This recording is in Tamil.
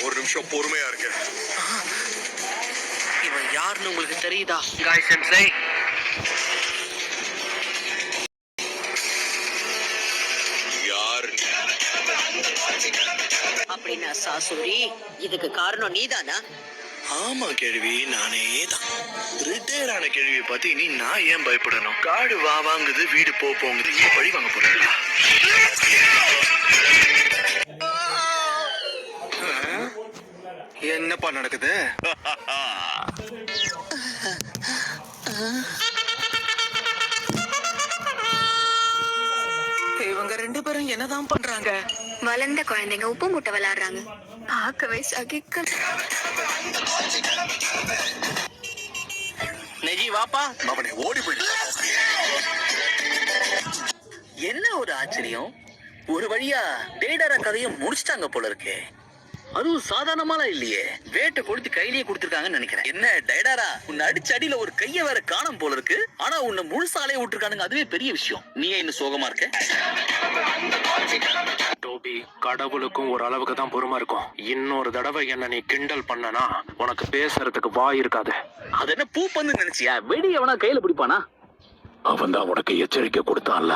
ஒரு நிமிஷம் பொறுமையா இருக்க. இவன் யாருன்னு உங்களுக்கு தெரியுதா காய் சென்சை? யார் அப்படின்னா சாசூரி, இதுக்கு காரணம் நீதானா? ஆமா கேள்வி, நானே தான். ரிட்டையர் ஆன கேள்வியை பார்த்து இனி நான் ஏன் பயப்படணும்? காடு வா வாங்குது, வீடு போங்குது, நீ பழி வாங்க போறீங்களா? என்னப்பா நடக்குது? இவங்க ரெண்டு பேரும் என்னதான் பண்றாங்க? வளர்ந்த குழந்தைங்க உப்பு மூட்டை விளையாடுறாங்க. பார்க்கவே சகிக்க. நெஜி வாப்பா. அவனை ஓடி போயிடு. என்ன ஒரு ஆச்சரியம், ஒரு வழியா டேடர கதையை முடிச்சிட்டாங்க போல இருக்கே. அதுவும் சாதாரணமால இல்லையே, வேட்டை கொடுத்து கையிலேயே கொடுத்துருக்காங்கன்னு நினைக்கிறேன். என்ன டைடாரா, உன்னை அடிச்சு அடியில ஒரு கைய வேற காணாம போல இருக்கு. ஆனா உன்னை முழுசாலே விட்டுருக்கானுங்க, அதுவே பெரிய விஷயம். நீயே இன்னும் சோகமா இருக்க? டோபி, கடவுளுக்கும் ஒரு அளவுக்கு தான் பொறுமை இருக்கும். இன்னொரு தடவை என்ன நீ கிண்டல் பண்ணனா உனக்கு பேசுறதுக்கு வாய் இருக்காது. அது என்ன பூ பண்ணு நினைச்சியா? வெடி எவனா கையில பிடிப்பானா? அவன் தான் உனக்கு எச்சரிக்கை கொடுத்தான்ல.